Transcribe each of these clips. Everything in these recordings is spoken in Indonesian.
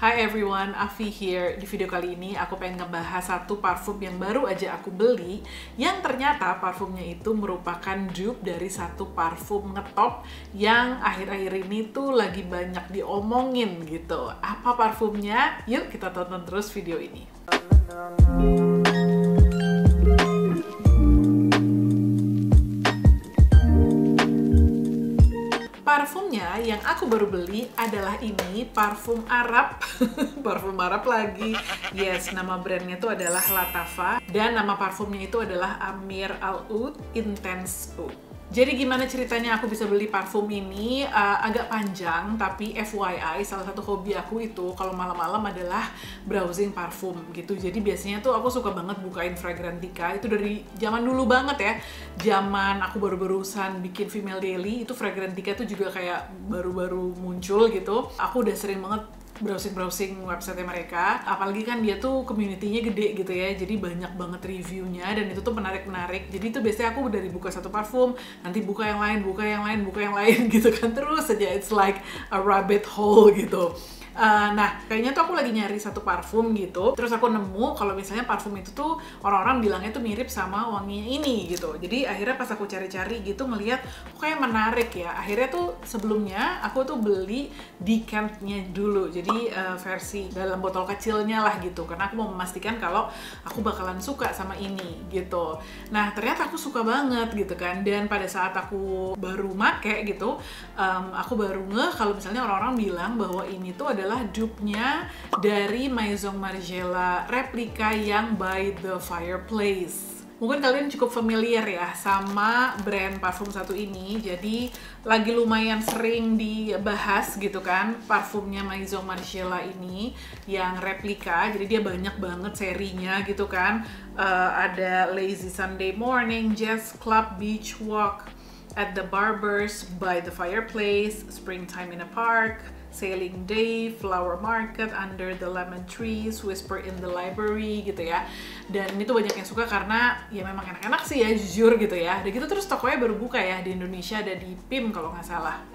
Hi everyone, Afi here. Di video kali ini aku pengen ngebahas satu parfum yang baru aja aku beli, yang ternyata parfumnya itu merupakan dupe dari satu parfum ngetop yang akhir-akhir ini tuh lagi banyak diomongin gitu. Apa parfumnya? Yuk kita tonton terus video ini. Parfumnya yang aku baru beli adalah ini, parfum Arab. Parfum Arab lagi. Yes, nama brandnya itu adalah Lattafa dan nama parfumnya itu adalah Amir Al Oud Intense Oud. Jadi gimana ceritanya aku bisa beli parfum ini? Agak panjang, tapi FYI, salah satu hobi aku itu kalau malam-malam adalah browsing parfum gitu. Jadi biasanya tuh aku suka banget bukain Fragrantica, itu dari zaman dulu banget ya. Zaman aku baru-barusan bikin Female Daily, itu Fragrantica tuh juga kayak baru-baru muncul gitu. Aku udah sering banget browsing website mereka, apalagi kan dia tuh community-nya gede gitu ya, jadi banyak banget reviewnya dan itu tuh menarik-menarik. Jadi tuh biasanya aku dari buka satu parfum, nanti buka yang lain, buka yang lain gitu kan, terus aja it's like a rabbit hole gitu. Nah, kayaknya tuh aku lagi nyari satu parfum gitu, terus aku nemu kalau misalnya parfum itu tuh orang-orang bilangnya tuh mirip sama wanginya ini gitu. Jadi akhirnya pas aku cari-cari gitu ngelihat kok kayak menarik ya. Akhirnya tuh sebelumnya aku tuh beli decantnya dulu, jadi versi dalam botol kecilnya lah gitu, karena aku mau memastikan kalau aku bakalan suka sama ini gitu. Nah, ternyata aku suka banget gitu kan, dan pada saat aku baru make gitu, aku baru ngeh kalau misalnya orang-orang bilang bahwa ini tuh adalah dupe-nya dari Maison Margiela replika yang By the Fireplace. Mungkin kalian cukup familiar ya sama brand parfum satu ini, jadi lagi lumayan sering dibahas gitu kan parfumnya Maison Margiela ini yang replika. Jadi dia banyak banget serinya gitu kan, ada Lazy Sunday Morning, Jazz Club, Beach Walk, At the Barbers, By the Fireplace, Springtime in a Park, Sailing Day, Flower Market, Under the Lemon Trees, Whisper in the Library gitu ya. Dan ini tuh banyak yang suka karena ya memang enak-enak sih ya, jujur gitu ya. Dan gitu terus tokonya baru buka ya di Indonesia, ada di PIM kalau nggak salah.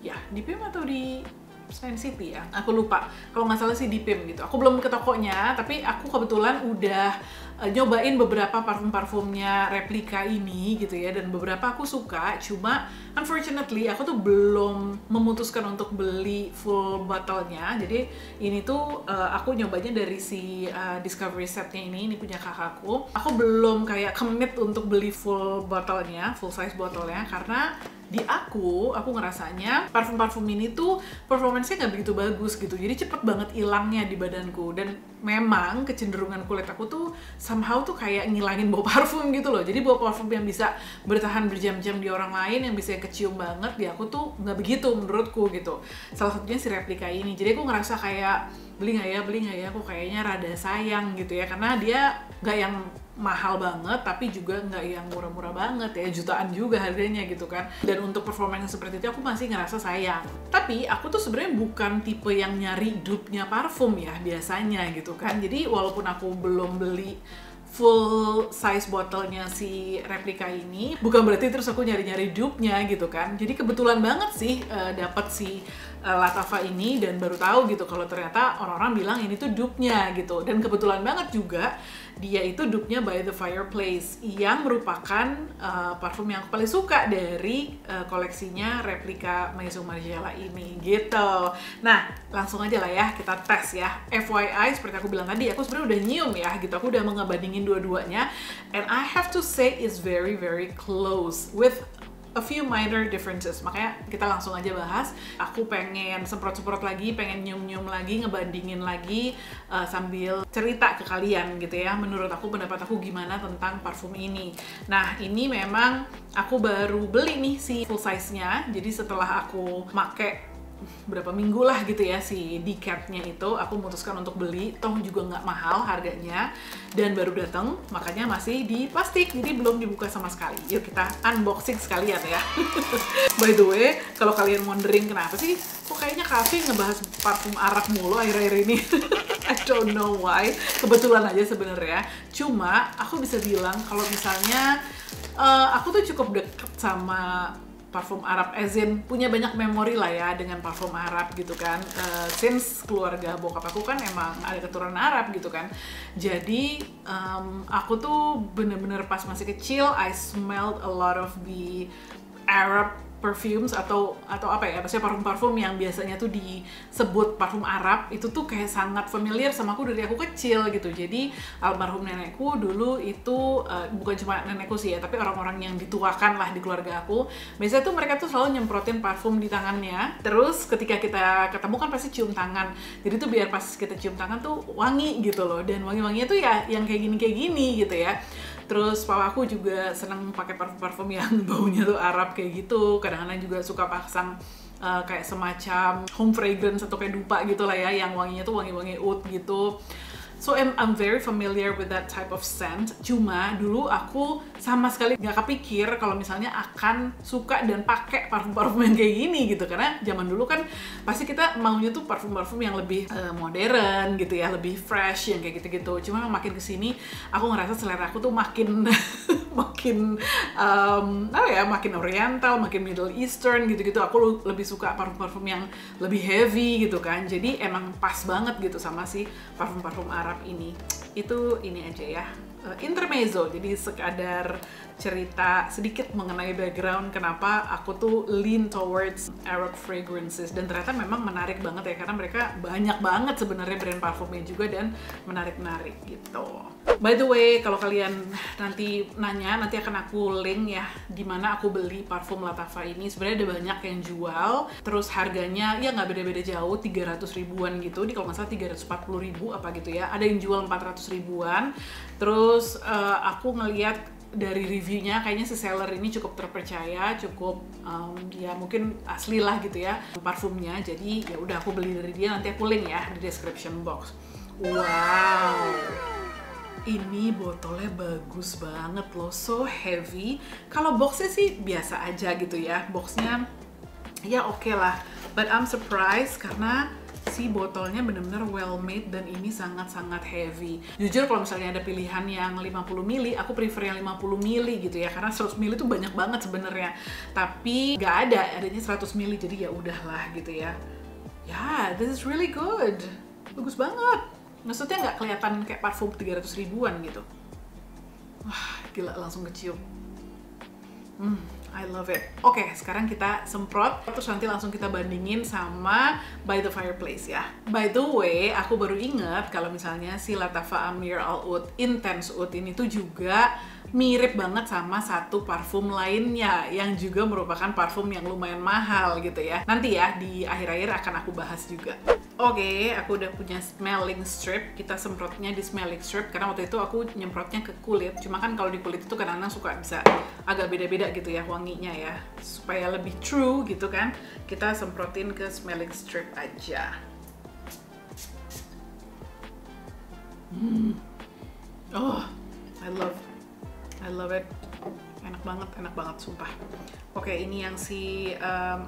Ya di PIM atau di Senayan City ya, aku lupa. Kalau nggak salah sih di PIM gitu. Aku belum ke tokonya, tapi aku kebetulan udah nyobain beberapa parfum-parfumnya replika ini gitu ya, dan beberapa aku suka. Cuma unfortunately aku tuh belum memutuskan untuk beli full bottle-nya. Jadi ini tuh aku nyobanya dari si Discovery Set-nya ini punya kakakku. Aku belum kayak commit untuk beli full bottle-nya, full size bottle-nya, karena di aku ngerasanya parfum-parfum ini tuh performance-nya nggak begitu bagus gitu, jadi cepet banget hilangnya di badanku. Dan memang kecenderungan kulit aku tuh somehow tuh kayak ngilangin bau parfum gitu loh. Jadi bau parfum yang bisa bertahan berjam-jam di orang lain, yang bisa kecium banget, di aku tuh nggak begitu menurutku gitu. Salah satunya si replika ini. Jadi aku ngerasa kayak beli nggak ya, aku kayaknya rada sayang gitu ya, karena dia nggak yang mahal banget, tapi juga nggak yang murah-murah banget ya, jutaan juga harganya gitu kan. Dan untuk performance seperti itu aku masih ngerasa sayang. Tapi aku tuh sebenarnya bukan tipe yang nyari dupe-nya parfum ya biasanya gitu kan. Jadi walaupun aku belum beli full size botolnya si replika ini, bukan berarti terus aku nyari-nyari dupe-nya gitu kan. Jadi kebetulan banget sih dapat si Lattafa ini, dan baru tahu gitu kalau ternyata orang-orang bilang ini tuh dupe-nya gitu. Dan kebetulan banget juga dia itu dupe-nya By the Fireplace, yang merupakan parfum yang aku paling suka dari koleksinya replika Maison Margiela ini gitu. Nah, langsung aja lah ya kita tes ya. FYI, seperti aku bilang tadi, aku sebenarnya udah nyium ya gitu, aku udah ngebandingin dua-duanya, and I have to say it's very very close with a few minor differences. Makanya kita langsung aja bahas. Aku pengen semprot-semprot lagi, pengen nyium-nyium lagi, ngebandingin lagi, sambil cerita ke kalian gitu ya, menurut aku, pendapat aku gimana tentang parfum ini. Nah, ini memang aku baru beli nih si full size-nya. Jadi setelah aku make berapa minggu lah gitu ya si decantnya itu, aku memutuskan untuk beli. Toh juga nggak mahal harganya, dan baru datang, makanya masih di plastik, jadi belum dibuka sama sekali. Yuk kita unboxing sekalian ya. By the way, kalau kalian wondering kenapa sih kok kayaknya Kavi ngebahas parfum Arab mulu akhir-akhir ini, I don't know why. Kebetulan aja sebenarnya. Cuma aku bisa bilang kalau misalnya aku tuh cukup deket sama parfum Arab, as in punya banyak memori lah ya dengan parfum Arab gitu kan. Since keluarga bokap aku kan emang ada keturunan Arab gitu kan. Jadi aku tuh bener-bener pas masih kecil, I smelled a lot of the Arab perfumes atau apa ya, maksudnya parfum-parfum yang biasanya tuh disebut parfum Arab itu tuh kayak sangat familiar sama aku dari aku kecil gitu. Jadi almarhum nenekku dulu itu bukan cuma nenekku sih ya, tapi orang-orang yang dituakan lah di keluarga aku, biasanya tuh mereka tuh selalu nyemprotin parfum di tangannya. Terus ketika kita ketemu kan pasti cium tangan, jadi tuh biar pas kita cium tangan tuh wangi gitu loh, dan wangi-wanginya tuh ya yang kayak gini gitu ya. Terus papa aku juga senang pakai parfum-parfum yang baunya tuh Arab kayak gitu. Kadang-kadang juga suka pasang kayak semacam home fragrance atau kayak dupa gitu lah ya, yang wanginya tuh wangi-wangi oud gitu. So I'm very familiar with that type of scent. Cuma dulu aku sama sekali nggak kepikir kalau misalnya akan suka dan pakai parfum-parfum yang kayak gini gitu. Karena zaman dulu kan pasti kita maunya tuh parfum-parfum yang lebih modern gitu ya, lebih fresh yang kayak gitu-gitu. Cuma makin kesini aku ngerasa selera aku tuh makin makin makin oriental, makin Middle Eastern gitu-gitu. Aku lebih suka parfum-parfum yang lebih heavy gitu kan. Jadi emang pas banget gitu sama si parfum-parfum Arab ini. Itu ini aja ya, intermezzo, jadi sekadar cerita sedikit mengenai background kenapa aku tuh lean towards Arab fragrances, dan ternyata memang menarik banget ya, karena mereka banyak banget sebenarnya brand parfumnya juga dan menarik-menarik gitu. By the way, kalau kalian nanti nanya, nanti akan aku link ya di mana aku beli parfum Lattafa ini. Sebenarnya ada banyak yang jual, terus harganya ya nggak beda-beda jauh, 300 ribuan gitu, di kalau nggak salah 340 ribu apa gitu ya. Ada yang jual 400 ribuan. Terus aku ngeliat dari reviewnya kayaknya si seller ini cukup terpercaya, cukup ya mungkin asli lah gitu ya parfumnya. Jadi ya udah aku beli dari dia, nanti aku link ya di description box. Wow, ini botolnya bagus banget loh, so heavy. Kalau boxnya sih biasa aja gitu ya, boxnya ya oke lah, but I'm surprised karena si botolnya bener-bener well made dan ini sangat-sangat heavy. Jujur kalau misalnya ada pilihan yang 50 ml, aku prefer yang 50 ml gitu ya, karena 100 ml itu banyak banget sebenarnya. Tapi nggak adanya 100 ml, jadi ya udahlah gitu ya. Ya, this is really good. Bagus banget. Maksudnya nggak kelihatan kayak parfum 300 ribuan gitu. Wah, gila, langsung kecium. I love it. Oke, sekarang kita semprot, terus nanti langsung kita bandingin sama By the Fireplace ya. By the way, aku baru inget kalau misalnya si Lattafa Amir Al Oud Intense Oud ini tuh juga mirip banget sama satu parfum lainnya yang juga merupakan parfum yang lumayan mahal gitu ya. Nanti ya di akhir-akhir akan aku bahas juga. Oke, aku udah punya smelling strip. Kita semprotnya di smelling strip karena waktu itu aku nyemprotnya ke kulit. Cuma kan kalau di kulit itu kadang-kadang suka bisa agak beda-beda gitu ya wanginya ya. Supaya lebih true gitu kan, kita semprotin ke smelling strip aja. Oh, I love it. Enak banget sumpah. Oke, ini yang si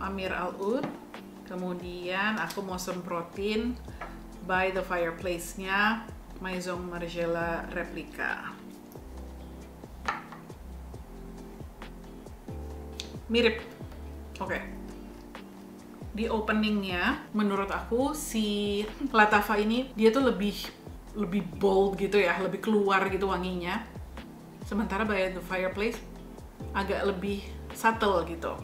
Amir Al Oud. Kemudian aku mau semprotin By the Fireplace-nya Maison Margiela Replica. Mirip. Oke. Di openingnya, menurut aku si Lattafa ini dia tuh lebih bold gitu ya, lebih keluar gitu wanginya. Sementara By the Fireplace agak lebih subtle gitu.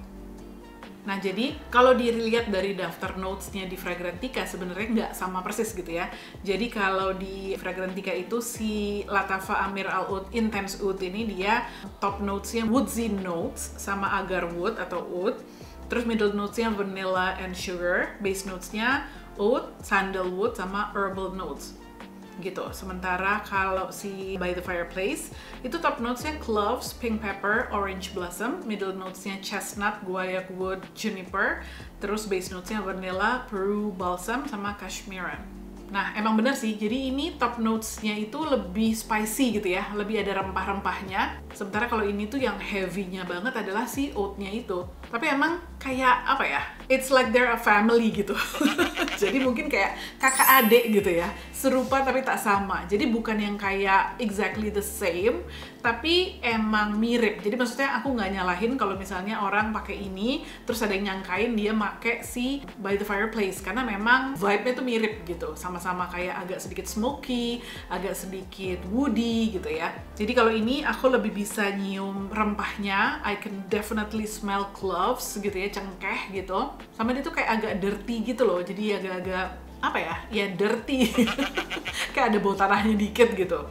Nah, jadi kalau dilihat dari daftar notes-nya di Fragrantica sebenarnya nggak sama persis gitu ya. Jadi kalau di Fragrantica itu si Lattafa Amir Al Oud Intense Oud ini dia top notes-nya woodsy notes sama agar wood atau oud. Terus middle notes-nya vanilla and sugar, base notes-nya oud, sandalwood sama herbal notes. Gitu. Sementara kalau si By the Fireplace itu top notes-nya cloves, pink pepper, orange blossom, middle notes-nya chestnut, guaiac wood, juniper, terus base notes-nya vanilla, peru balsam sama cashmeran. Nah, emang bener sih, jadi ini top notes-nya itu lebih spicy gitu ya, lebih ada rempah-rempahnya. Sementara kalau ini tuh yang heavy-nya banget adalah si oud-nya itu. Tapi emang kayak apa ya, it's like they're a family gitu. Jadi mungkin kayak kakak adik gitu ya, serupa tapi tak sama. Jadi bukan yang kayak exactly the same, tapi emang mirip. Jadi maksudnya aku nggak nyalahin kalau misalnya orang pakai ini, terus ada yang nyangkain dia pakai si By the Fireplace, karena memang vibe-nya tuh mirip gitu, sama-sama kayak agak sedikit smoky, agak sedikit woody gitu ya. Jadi kalau ini aku lebih bisa nyium rempahnya, I can definitely smell cloves gitu ya, cengkeh gitu. Sama dia tuh kayak agak dirty gitu loh, jadi agak-agak apa ya, ya dirty. Kayak ada bau tanahnya dikit gitu.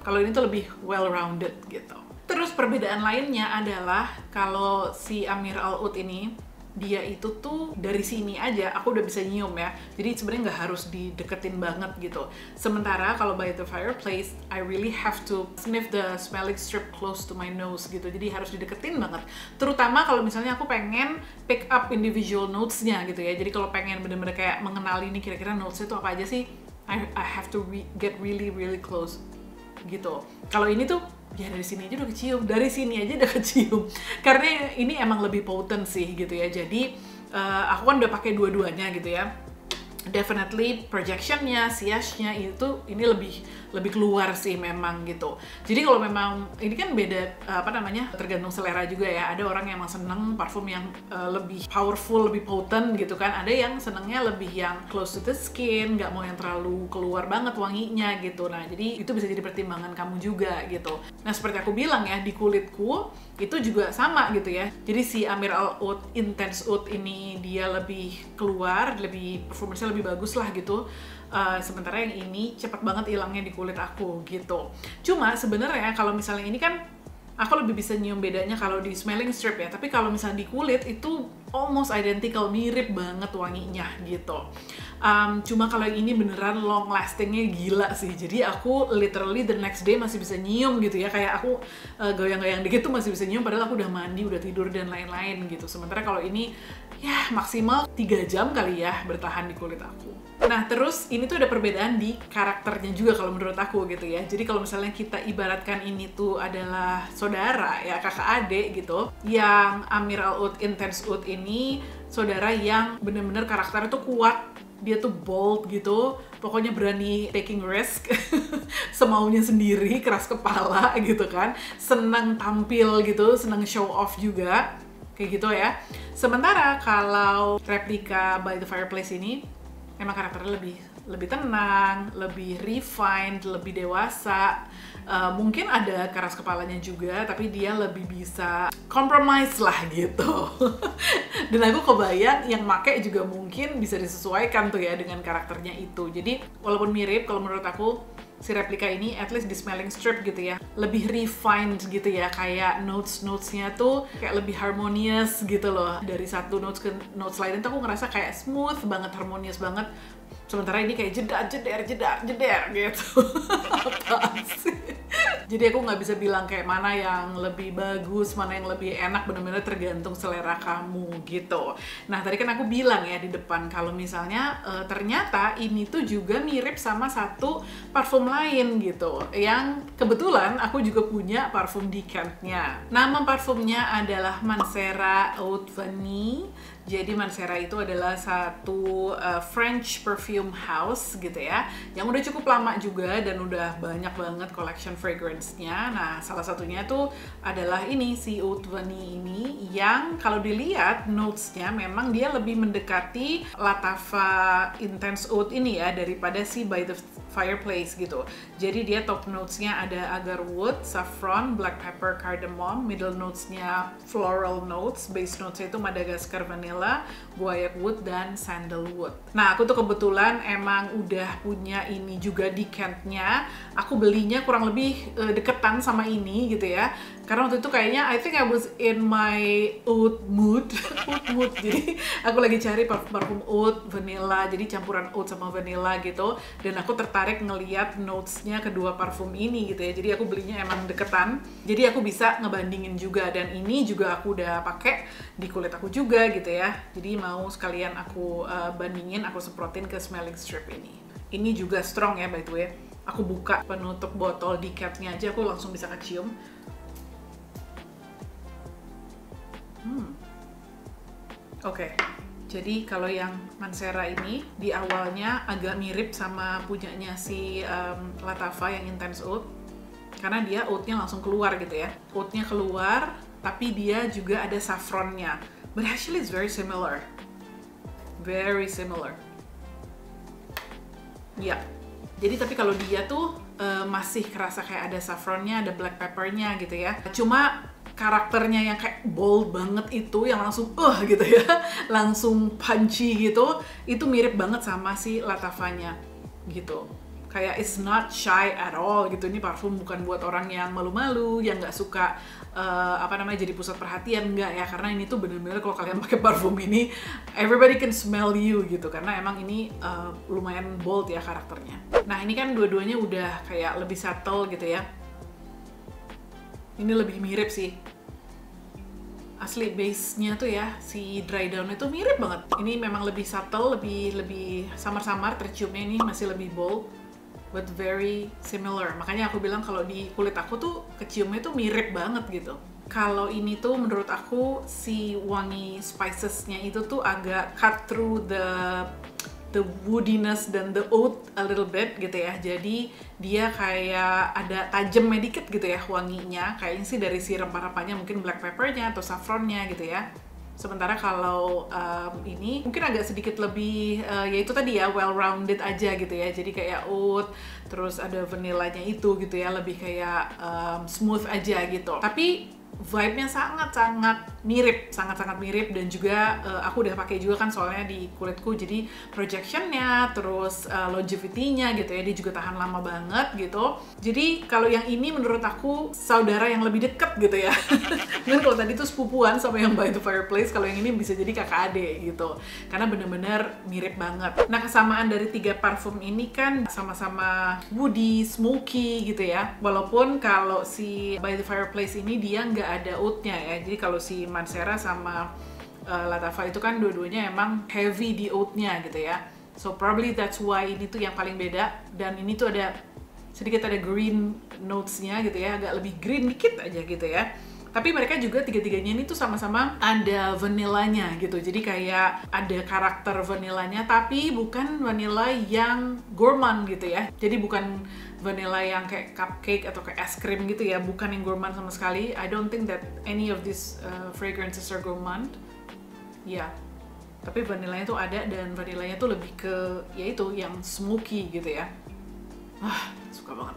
Kalau ini tuh lebih well-rounded gitu. Terus perbedaan lainnya adalah kalau si Amir Al Oud ini, dia itu tuh dari sini aja aku udah bisa nyium ya. Jadi sebenarnya nggak harus dideketin banget gitu. Sementara kalau By the Fireplace, I really have to sniff the smelling strip close to my nose gitu. Jadi harus dideketin banget. Terutama kalau misalnya aku pengen pick up individual notes-nya gitu ya. Jadi kalau pengen bener-bener kayak mengenali nih kira-kira notes-nya tuh apa aja sih, I have to get really close gitu. Kalau ini tuh ya dari sini aja udah kecium, dari sini aja udah kecium. Karena ini emang lebih potent sih gitu ya. Jadi aku kan udah pakai dua-duanya gitu ya. Definitely projectionnya, siasnya itu ini lebih keluar sih memang gitu. Jadi kalau memang ini kan beda apa namanya, tergantung selera juga ya. Ada orang yang emang seneng parfum yang lebih powerful, lebih potent gitu kan. Ada yang senengnya lebih yang close to the skin, nggak mau yang terlalu keluar banget wanginya gitu. Nah jadi itu bisa jadi pertimbangan kamu juga gitu. Nah seperti aku bilang ya, di kulitku itu juga sama gitu ya. Jadi si Amir Al Oud Intense Oud ini dia lebih keluar, lebih performance lebih bagus lah gitu. Sementara yang ini cepat banget hilangnya di kulit aku gitu. Cuma sebenarnya kalau misalnya ini kan aku lebih bisa nyium bedanya kalau di smelling strip ya. Tapi kalau misalnya di kulit itu almost identical, mirip banget wanginya gitu. Cuma kalau yang ini beneran long lastingnya gila sih. Jadi aku literally the next day masih bisa nyium gitu ya. Kayak aku goyang-goyang dikit tuh masih bisa nyium padahal aku udah mandi, udah tidur dan lain-lain gitu. Sementara kalau ini ya maksimal 3 jam kali ya bertahan di kulit aku. Nah terus ini tuh ada perbedaan di karakternya juga kalau menurut aku gitu ya. Jadi kalau misalnya kita ibaratkan ini tuh adalah saudara ya, kakak adik gitu. Yang Amir Al Oud Intense Oud ini saudara yang bener-bener karakternya tuh kuat. Dia tuh bold gitu, pokoknya berani taking risk, semaunya sendiri, keras kepala gitu kan, senang tampil gitu, senang show off juga, kayak gitu ya. Sementara kalau replika By the Fireplace ini, emang karakternya lebih tenang, lebih refined, lebih dewasa. Mungkin ada keras kepalanya juga, tapi dia lebih bisa compromise lah gitu. Dan aku kebayang yang make juga mungkin bisa disesuaikan tuh ya dengan karakternya itu. Jadi walaupun mirip, kalau menurut aku si replika ini at least di smelling strip gitu ya, lebih refined gitu ya, kayak notes-notesnya tuh kayak lebih harmonious gitu loh. Dari satu notes ke notes lain tuh aku ngerasa kayak smooth banget, harmonious banget. Sementara ini kayak jeder gitu. Apaan sih? Jadi aku nggak bisa bilang kayak mana yang lebih bagus, mana yang lebih enak, bener-bener tergantung selera kamu gitu. Nah tadi kan aku bilang ya di depan kalau misalnya ternyata ini tuh juga mirip sama satu parfum lain gitu, yang kebetulan aku juga punya parfum decantnya. Nama parfumnya adalah Mancera Eau de Vanille. Jadi Mancera itu adalah satu French perfume house gitu ya, yang udah cukup lama juga dan udah banyak banget collection fragrance-nya. Nah, salah satunya tuh adalah ini, si Eau de Vanille ini, yang kalau dilihat notes-nya memang dia lebih mendekati Lattafa Intense Oud ini ya, daripada si By the Fireplace gitu. Jadi dia top notes-nya ada agarwood, saffron, black pepper, cardamom, middle notes-nya floral notes, base notes-nya itu Madagascar vanilla, guaiac wood, dan sandalwood. Nah, aku tuh kebetulan emang udah punya ini juga decant-nya. Aku belinya kurang lebih deketan sama ini gitu ya. Karena waktu itu kayaknya I think I was in my oud mood. Jadi aku lagi cari parfum oud, vanilla, jadi campuran oud sama vanilla gitu. Dan aku tertarik ngeliat notes-nya kedua parfum ini gitu ya. Jadi aku belinya emang deketan. Jadi aku bisa ngebandingin juga, dan ini juga aku udah pakai di kulit aku juga gitu ya. Jadi mau sekalian aku bandingin, aku semprotin ke smelling strip ini. Ini juga strong ya by the way. Aku buka penutup botol decantnya aja aku langsung bisa kecium. Oke. Jadi kalau yang Mancera ini di awalnya agak mirip sama punyanya si Latava yang Intense Oud, karena dia oatnya langsung keluar gitu ya. Oatnya keluar, tapi dia juga ada saffronnya. But actually it's very similar. Very similar. Ya. Jadi tapi kalau dia tuh masih kerasa kayak ada saffronnya, ada black peppernya gitu ya. Cuma karakternya yang kayak bold banget itu, yang langsung gitu ya, langsung punchy gitu, itu mirip banget sama si Latavanya gitu. Kayak it's not shy at all gitu. Ini parfum bukan buat orang yang malu-malu, yang nggak suka jadi pusat perhatian, enggak ya, karena ini tuh bener-bener kalau kalian pakai parfum ini everybody can smell you gitu, karena emang ini lumayan bold ya karakternya. Nah ini kan dua-duanya udah kayak lebih subtle gitu ya. Ini lebih mirip sih. Asli base-nya tuh ya, si dry down itu mirip banget. Ini memang lebih subtle, lebih samar-samar, terciumnya ini masih lebih bold, but very similar. Makanya aku bilang kalau di kulit aku tuh keciumnya tuh mirip banget gitu. Kalau ini tuh menurut aku si wangi spicesnya itu tuh agak cut through the woodiness dan the oud a little bit gitu ya. Jadi dia kayak ada tajamnya dikit gitu ya wanginya. Kayaknya sih dari si rempah-rempahnya, mungkin black peppernya atau saffronnya gitu ya. Sementara kalau ini mungkin agak sedikit lebih, ya itu tadi ya, well-rounded aja gitu ya. Jadi kayak oud, terus ada vanillanya itu gitu ya, lebih kayak smooth aja gitu. Tapi vibe-nya sangat-sangat mirip, sangat-sangat mirip, dan juga aku udah pakai juga kan soalnya di kulitku, jadi projection-nya, terus longevity-nya gitu ya, dia juga tahan lama banget gitu. Jadi kalau yang ini menurut aku saudara yang lebih deket gitu ya. Mungkin kalau tadi tuh sepupuan sama yang By the Fireplace, kalau yang ini bisa jadi kakak adik gitu, karena bener-bener mirip banget. Nah kesamaan dari 3 parfum ini kan sama-sama woody, smoky gitu ya, walaupun kalau si By the Fireplace ini dia nggak ada oatnya ya. Jadi kalau si Mancera sama Latava itu kan dua-duanya emang heavy di oatnya gitu ya. So probably that's why ini tuh yang paling beda. Dan ini tuh ada sedikit ada green notes-nya gitu ya, agak lebih green dikit aja gitu ya. Tapi mereka juga tiga-tiganya ini tuh sama-sama ada vanillanya gitu. Jadi kayak ada karakter vanillanya, tapi bukan vanilla yang gourmand gitu ya. Jadi bukan vanilla yang kayak cupcake atau kayak es krim gitu ya, bukan yang gourmand sama sekali. I don't think that any of these fragrances are gourmand. Ya, tapi vanillanya tuh ada, dan vanillanya tuh lebih ke yaitu yang smoky gitu ya. Suka banget.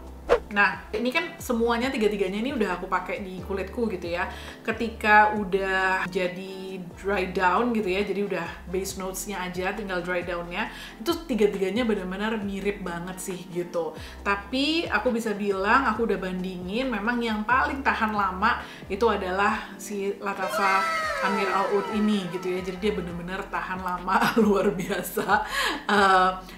Nah, ini kan semuanya tiga-tiganya ini udah aku pakai di kulitku gitu ya. Ketika udah jadi dry down gitu ya, jadi udah base notes-nya aja, tinggal dry down-nya, itu tiga-tiganya benar-benar mirip banget sih gitu. Tapi aku bisa bilang, aku udah bandingin, memang yang paling tahan lama itu adalah si Latava Amir Al Oud ini gitu ya. Jadi dia benar-benar tahan lama luar biasa.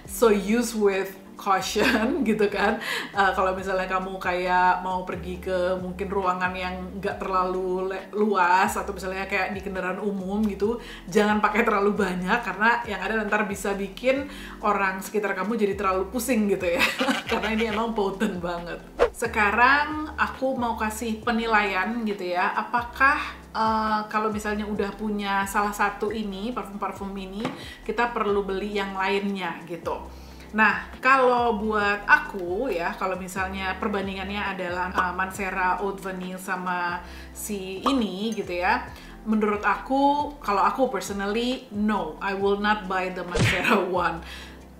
So used with caution gitu kan. Kalau misalnya kamu kayak mau pergi ke mungkin ruangan yang nggak terlalu luas, atau misalnya kayak di kendaraan umum gitu, jangan pakai terlalu banyak, karena yang ada ntar bisa bikin orang sekitar kamu jadi terlalu pusing gitu ya. Karena ini emang potent banget. Sekarang aku mau kasih penilaian gitu ya, apakah kalau misalnya udah punya salah satu ini, parfum-parfum ini, kita perlu beli yang lainnya gitu. Nah, kalau buat aku ya, kalau misalnya perbandingannya adalah Mancera Oud Vanille sama si ini gitu ya, menurut aku, kalau aku personally, no, I will not buy the Mancera one.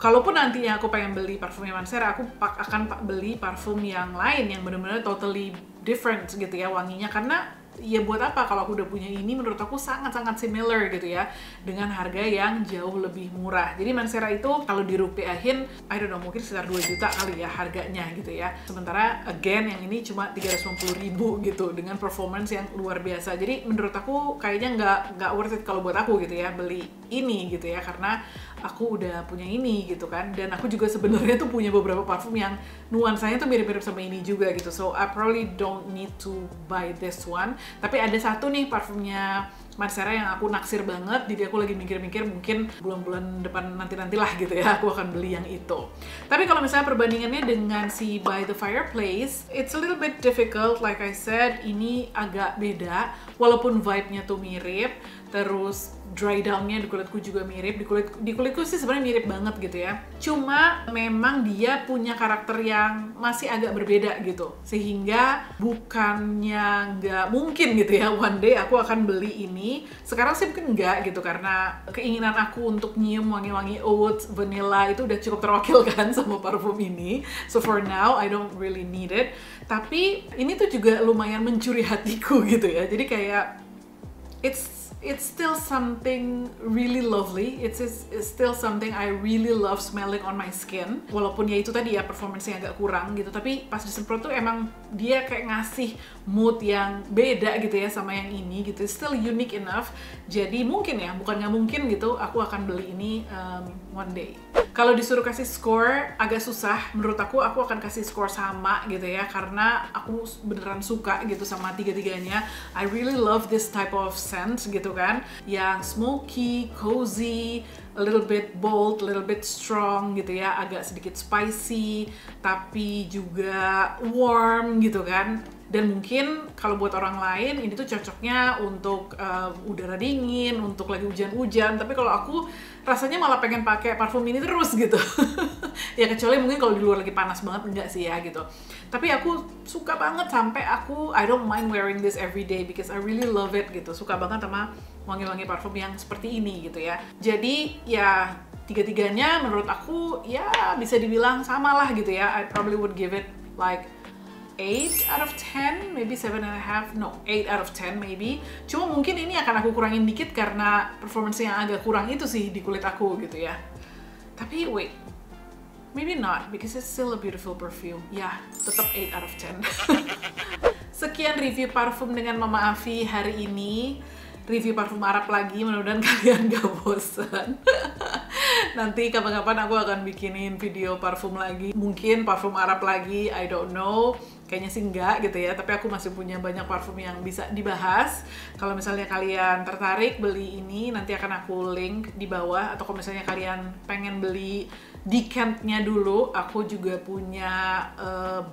Kalaupun nantinya aku pengen beli parfumnya Mancera, aku akan beli parfum yang lain yang benar-benar totally different gitu ya wanginya, karena ya buat apa kalau aku udah punya ini, menurut aku sangat-sangat similar gitu ya, dengan harga yang jauh lebih murah. Jadi Mancera itu kalau dirupiahin, I don't know, mungkin sekitar 2 juta kali ya harganya gitu ya. Sementara again yang ini cuma 350.000 gitu, dengan performance yang luar biasa. Jadi menurut aku kayaknya nggak worth it kalau buat aku gitu ya, beli ini gitu ya, karena aku udah punya ini gitu kan. Dan aku juga sebenarnya tuh punya beberapa parfum yang nuansanya tuh mirip-mirip sama ini juga gitu. So I probably don't need to buy this one. Tapi ada satu nih parfumnya Mancera yang aku naksir banget, jadi aku lagi mikir-mikir mungkin bulan-bulan depan nanti-nantilah gitu ya, aku akan beli yang itu. Tapi kalau misalnya perbandingannya dengan si By the Fireplace, it's a little bit difficult, like I said, ini agak beda, walaupun vibe-nya tuh mirip, terus dry down-nya di kulitku juga mirip, di kulitku sih sebenarnya mirip banget gitu ya. Cuma memang dia punya karakter yang masih agak berbeda gitu, sehingga bukannya nggak mungkin gitu ya one day aku akan beli ini. Sekarang sih mungkin nggak gitu, karena keinginan aku untuk nyium wangi-wangi oats, vanilla itu udah cukup terwakilkan sama parfum ini. So for now I don't really need it. Tapi ini tuh juga lumayan mencuri hatiku gitu ya. Jadi kayak it's still something really lovely. It's still something I really love smelling on my skin. Walaupun ya itu tadi ya performance-nya agak kurang gitu, tapi pas disemprot tuh emang dia kayak ngasih mood yang beda gitu ya sama yang ini gitu. Still unique enough. Jadi mungkin ya, bukan nggak mungkin gitu, aku akan beli ini one day. Kalau disuruh kasih score agak susah. Menurut aku akan kasih score sama gitu ya, karena aku beneran suka gitu sama tiga-tiganya. I really love this type of scent gitu kan, yang smoky, cozy, a little bit bold, a little bit strong gitu ya, agak sedikit spicy, tapi juga warm gitu kan. Dan mungkin kalau buat orang lain ini tuh cocoknya untuk udara dingin, untuk lagi hujan-hujan. Tapi kalau aku rasanya malah pengen pakai parfum ini terus gitu. Ya kecuali mungkin kalau di luar lagi panas banget, enggak sih ya gitu. Tapi aku suka banget sampai I don't mind wearing this every day because I really love it gitu. Suka banget sama wangi-wangi parfum yang seperti ini gitu ya. Jadi ya tiga-tiganya menurut aku ya bisa dibilang sama lah gitu ya. I probably would give it like 8 out of 10, maybe 7.5, no, 8 out of 10 maybe. Cuma mungkin ini akan aku kurangin dikit karena performance yang agak kurang itu sih di kulit aku gitu ya. Tapi wait, maybe not, because it's still a beautiful perfume. Ya, tetap 8 out of 10. Sekian review parfum dengan Mama Afi hari ini. Review parfum Arab lagi, mudah-mudahan kalian gak bosan. Nanti kapan-kapan aku akan bikinin video parfum lagi, mungkin parfum Arab lagi, I don't know. Kayaknya sih enggak gitu ya, tapi aku masih punya banyak parfum yang bisa dibahas. Kalau misalnya kalian tertarik beli ini, nanti akan aku link di bawah. Atau kalau misalnya kalian pengen beli decant-nya dulu, aku juga punya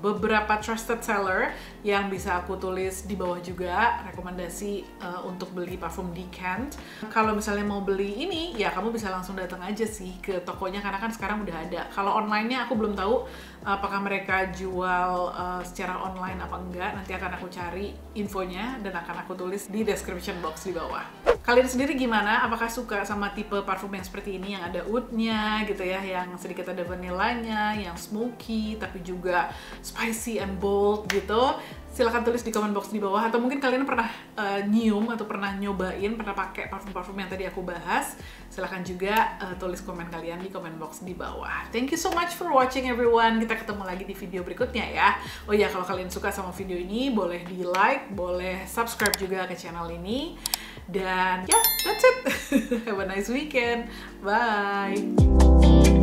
beberapa trusted seller yang bisa aku tulis di bawah juga, rekomendasi untuk beli parfum decant. Kalau misalnya mau beli ini, ya kamu bisa langsung datang aja sih ke tokonya, karena kan sekarang udah ada. Kalau online-nya aku belum tahu apakah mereka jual secara online apa enggak. Nanti akan aku cari infonya dan akan aku tulis di description box di bawah. Kalian sendiri gimana? Apakah suka sama tipe parfum yang seperti ini, yang ada oud-nya gitu ya, yang sedikit ada vanillanya, yang smoky tapi juga spicy and bold gitu? Silahkan tulis di comment box di bawah, atau mungkin kalian pernah nyium atau pernah nyobain, pernah pakai parfum-parfum yang tadi aku bahas. Silahkan juga tulis komen kalian di comment box di bawah. Thank you so much for watching everyone. Kita ketemu lagi di video berikutnya ya. Oh ya, kalau kalian suka sama video ini, boleh di like, boleh subscribe juga ke channel ini. Dan ya, that's it. Have a nice weekend. Bye.